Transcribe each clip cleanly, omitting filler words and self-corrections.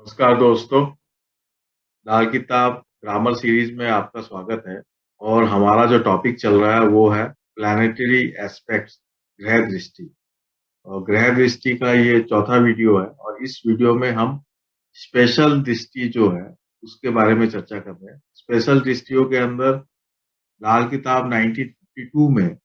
नमस्कार दोस्तों। लाल किताब ग्रामर सीरीज में आपका स्वागत है। और हमारा जो टॉपिक चल रहा है वो है प्लैनेटरी एस्पेक्ट्स, ग्रह दृष्टि। और ग्रह दृष्टि का ये चौथा वीडियो है और इस वीडियो में हम स्पेशल दृष्टि जो है उसके बारे में चर्चा कर रहे हैं। स्पेशल दृष्टियों के अंदर लाल किताब 1952 में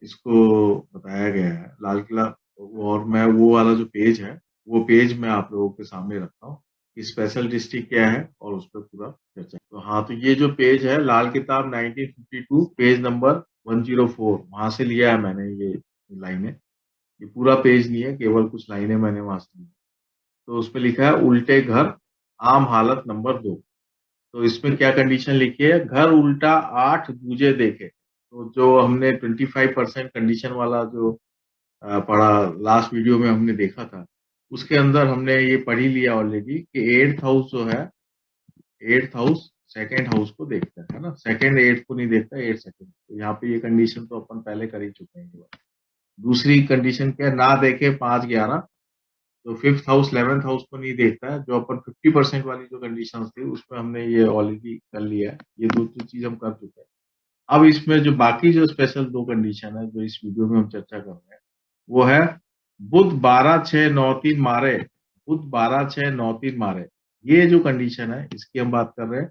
इसको बताया गया है। लाल किला। और मैं वो वाला जो पेज है वो पेज मैं आप लोगों के सामने रखता हूँ कि स्पेशल डिस्ट्रिक्ट क्या है और उस पर पूरा चर्चा। तो हाँ, तो ये जो पेज है लाल किताब 1952 पेज नंबर 104 वहां से लिया है मैंने ये लाइनें। ये पूरा पेज नहीं है, केवल कुछ लाइनें मैंने वहां से ली। तो उसमें लिखा है उल्टे घर, आम हालत नंबर 2। तो इसमें क्या कंडीशन लिखी है? घर उल्टा 8 दूजे देखे। तो जो हमने 25% कंडीशन वाला जो पढ़ा लास्ट वीडियो में हमने देखा था, उसके अंदर हमने ये पढ़ ही लिया ऑलरेडी कि एट्थ हाउस जो है, एट्थ हाउस सेकेंड हाउस को देखता है ना। सेकेंड एट्थ को नहीं देखता, एट्थ सेकेंड। तो यहाँ पे ये कंडीशन तो अपन पहले कर ही चुके हैं ये बात। दूसरी कंडीशन क्या है? ना देखे 5 11। तो फिफ्थ हाउस 11th हाउस को नहीं देखता है, जो अपन 50% वाली जो कंडीशन थी उसमें हमने ये ऑलरेडी कर लिया है। ये दो चीज हम कर चुके हैं। अब इसमें जो बाकी जो स्पेशल दो कंडीशन है जो इस वीडियो में हम चर्चा कर रहे हैं वो है बुध 12 6 9 3 मारे। बुध 12 6 9 3 मारे, ये जो कंडीशन है इसकी हम बात कर रहे हैं।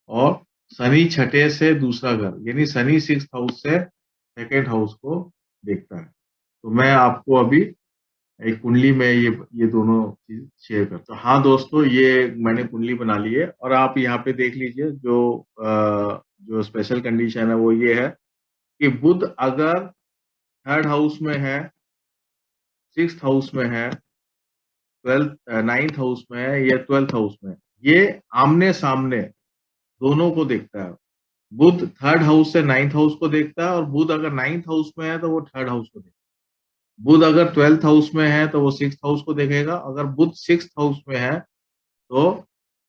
और शनि छठे से दूसरा घर, यानी शनि सिक्स हाउस से सेकेंड हाउस को देखता है। तो मैं आपको अभी एक कुंडली में ये दोनों चीज शेयर करता हूँ। हाँ दोस्तों, ये मैंने कुंडली बना ली है और आप यहाँ पे देख लीजिए जो स्पेशल कंडीशन है वो ये है कि बुध अगर थर्ड हाउस में है, सिक्स हाउस में है, ट्वेल्थ नाइन्थ हाउस में है या ट्वेल्थ हाउस में है, ये आमने सामने दोनों को देखता है। बुध थर्ड हाउस से नाइन्थ हाउस को देखता है और बुध अगर नाइन्थ हाउस में है तो वो थर्ड हाउस को देखता है। बुध अगर ट्वेल्थ हाउस में है तो वो सिक्स हाउस को देखेगा। अगर बुध सिक्स हाउस में है तो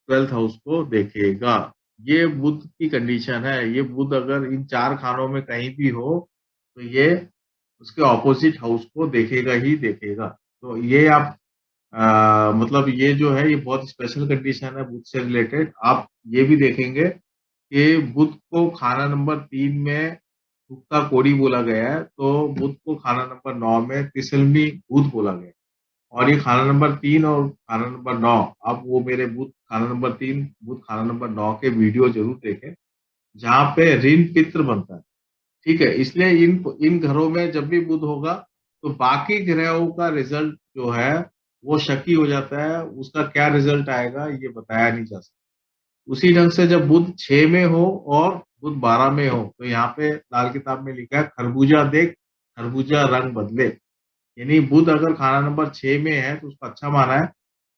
ट्वेल्थ हाउस को देखेगा। ये बुध की कंडीशन है। ये बुध अगर इन चार खानों में कहीं भी हो तो ये उसके ऑपोजिट हाउस को देखेगा ही देखेगा। तो ये आप मतलब ये जो है ये बहुत स्पेशल कंडीशन है बुध से रिलेटेड। आप ये भी देखेंगे कि बुध को खाना नंबर 3 में तुक्का कोड़ी बोला गया है, तो बुध को खाना नंबर 9 में तिसलमी बुध बोला गया है। और ये खाना नंबर 3 और खाना नंबर 9, आप वो मेरे बुध खाना नंबर 3 बुध खाना नंबर 9 के वीडियो जरूर देखें जहाँ पे ऋण पित्र बनता है। ठीक है, इसलिए इन इन घरों में जब भी बुध होगा तो बाकी ग्रहों का रिजल्ट जो है वो शकी हो जाता है। उसका क्या रिजल्ट आएगा ये बताया नहीं जा सकता। उसी ढंग से जब बुध 6 में हो और बुध 12 में हो तो यहाँ पे लाल किताब में लिखा है खरबूजा देख खरबूजा रंग बदले। यानी बुध अगर खाना नंबर 6 में है तो उसको अच्छा माना है।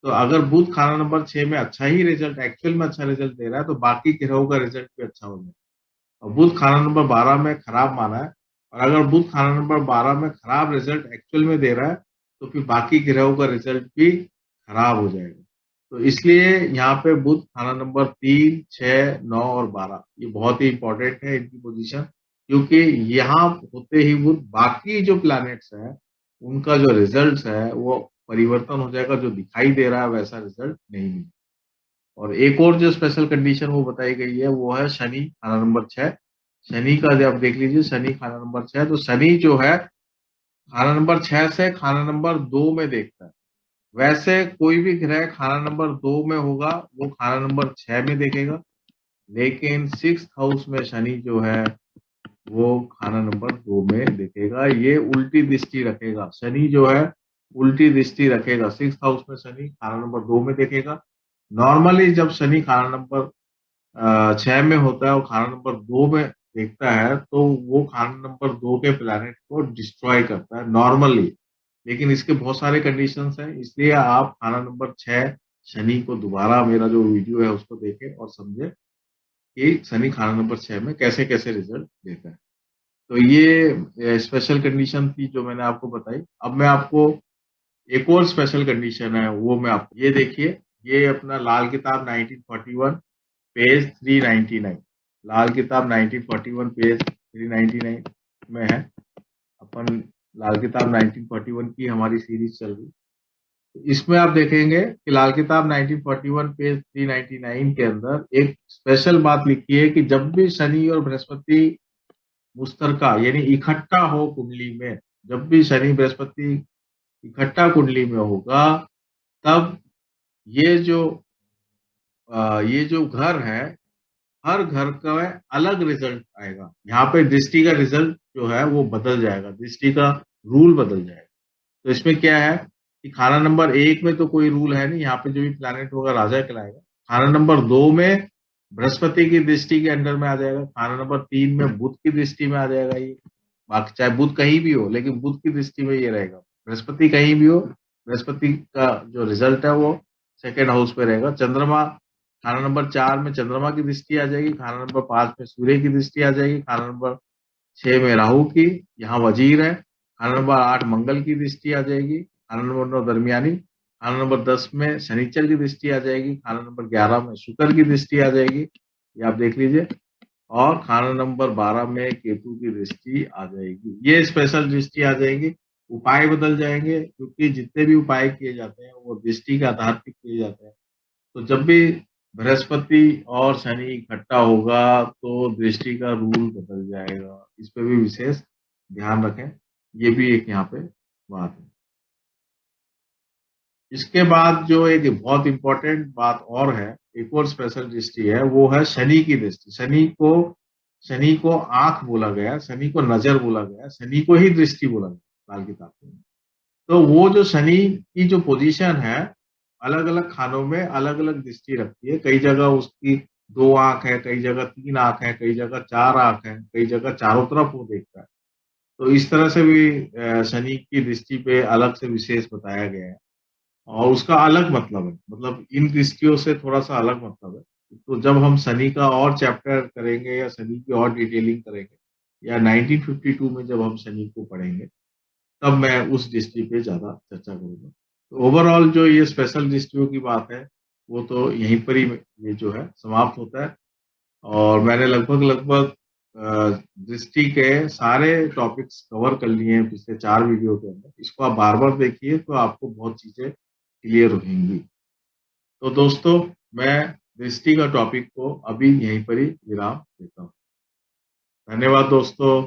तो अगर बुध खाना नंबर 6 में अच्छा ही रिजल्ट, एक्चुअल में अच्छा रिजल्ट दे रहा है, तो बाकी ग्रहों का रिजल्ट भी अच्छा हो जाए। और बुध खाना नंबर 12 में खराब माना है। और अगर बुध खाना नंबर 12 में खराब रिजल्ट एक्चुअल में दे रहा है तो फिर बाकी ग्रहों का रिजल्ट भी खराब हो जाएगा। तो इसलिए यहाँ पे बुध खाना नंबर 3 6 9 और 12 ये बहुत ही इंपॉर्टेंट है इनकी पोजीशन। क्योंकि यहाँ होते ही बुध बाकी जो प्लैनेट्स हैं उनका जो रिजल्ट है वो परिवर्तन हो जाएगा। जो दिखाई दे रहा है वैसा रिजल्ट नहीं मिलेगा। और एक और जो स्पेशल कंडीशन वो बताई गई है वो है शनि खाना नंबर 6। शनि का जब आप देख लीजिए, शनि खाना नंबर 6, तो शनि जो है खाना नंबर 6 से खाना नंबर 2 में देखता है। वैसे कोई भी ग्रह खाना नंबर 2 में होगा वो खाना नंबर 6 में देखेगा। लेकिन सिक्स हाउस में शनि जो है वो खाना नंबर 2 में देखेगा। ये उल्टी दृष्टि रखेगा। शनि जो है उल्टी दृष्टि रखेगा। सिक्स हाउस में शनि खाना नंबर 2 में देखेगा। नॉर्मली जब शनि खाना नंबर 6 में होता है और खाना नंबर 2 में देखता है तो वो खाना नंबर 2 के प्लैनेट को डिस्ट्रॉय करता है नॉर्मली। लेकिन इसके बहुत सारे कंडीशंस हैं, इसलिए आप खाना नंबर 6 शनि को दोबारा मेरा जो वीडियो है उसको देखें और समझे कि शनि खाना नंबर 6 में कैसे कैसे रिजल्ट देता है। तो ये स्पेशल कंडीशन थी जो मैंने आपको बताई। अब मैं आपको एक और स्पेशल कंडीशन है वो मैं आपको ये देखिए। ये अपना लाल किताब 1941 पेज 399। लाल किताब 1941 पेज 399 में है। अपन लाल किताब 1941 की हमारी सीरीज चल रही। इसमें आप देखेंगे कि लाल किताब 1941 पेज 399 के अंदर एक स्पेशल बात लिखी है कि जब भी शनि और बृहस्पति मुश्तरका यानी इकट्ठा हो कुंडली में, जब भी शनि बृहस्पति इकट्ठा कुंडली में होगा, तब ये जो ये जो घर है, हर घर का अलग रिजल्ट आएगा। यहाँ पे दृष्टि का रिजल्ट जो है वो बदल जाएगा, दृष्टि का रूल बदल जाएगा। तो इसमें क्या है कि खाना नंबर 1 में तो कोई रूल है नहीं, यहाँ पे जो भी प्लैनेट होगा राजा कहलाएगा। खाना नंबर 2 में बृहस्पति की दृष्टि के अंडर में आ जाएगा। खाना नंबर 3 में बुध की दृष्टि में आ जाएगा ये। बाकी चाहे बुध कहीं भी हो, लेकिन बुध की दृष्टि में ये रहेगा। बृहस्पति कहीं भी हो, बृहस्पति का जो रिजल्ट है वो सेकेंड हाउस पे रहेगा। चंद्रमा खाना नंबर 4 में चंद्रमा की दृष्टि आ जाएगी। खाना नंबर 5 में सूर्य की दृष्टि आ जाएगी। खाना नंबर 6 में राहु की, यहाँ वजीर है। खाना नंबर 8 मंगल की दृष्टि आ जाएगी। खाना नंबर 9 दरमियानी। खाना नंबर 10 में शनिचर की दृष्टि आ जाएगी। खाना नंबर 11 में शुक्र की दृष्टि आ जाएगी, ये आप देख लीजिए। और खाना नंबर 12 में केतु की दृष्टि आ जाएगी। ये स्पेशल दृष्टि आ जाएगी। उपाय बदल जाएंगे, क्योंकि जितने भी उपाय किए जाते हैं वो दृष्टि के आधार पर किए जाते हैं। तो जब भी बृहस्पति और शनि इकट्ठा होगा तो दृष्टि का रूल बदल जाएगा। इस पे भी विशेष ध्यान रखें। ये भी एक यहाँ पे बात है। इसके बाद जो एक बहुत इंपॉर्टेंट बात और है, एक और स्पेशल दृष्टि है, वो है शनि की दृष्टि। शनि को आंख बोला गया, शनि को नजर बोला गया, शनि को ही दृष्टि बोला गया लाल किताब में। तो वो जो शनि की जो पोजीशन है, अलग-अलग खानों में अलग-अलग दृष्टि रखती है। कई जगह उसकी 2 आँख है, कई जगह 3 आँख है, कई जगह 4 आँख है, कई जगह चारों तरफ वो देखता है। तो इस तरह से भी शनि की दृष्टि पे अलग से विशेष बताया गया है और उसका अलग मतलब है। मतलब इन दृष्टियों से थोड़ा-सा अलग मतलब है। तो जब हम शनि का और चैप्टर करेंगे या शनि की और डिटेलिंग करेंगे या 1952 में जब हम शनि को पढ़ेंगे, तब मैं उस डिस्ट्री पे ज़्यादा चर्चा करूँगा। तो ओवरऑल जो ये स्पेशल डिस्ट्रियों की बात है, वो तो यहीं पर ही ये जो है समाप्त होता है और मैंने लगभग-लगभग दृष्टि के सारे टॉपिक्स कवर कर लिए हैं पिछले 4 वीडियो के अंदर। इसको आप बार-बार देखिए तो आपको बहुत चीज़ें क्लियर होंगी। तो दोस्तों, मैं दृष्टि का टॉपिक को अभी यहीं पर ही विराम देता हूँ। धन्यवाद दोस्तों।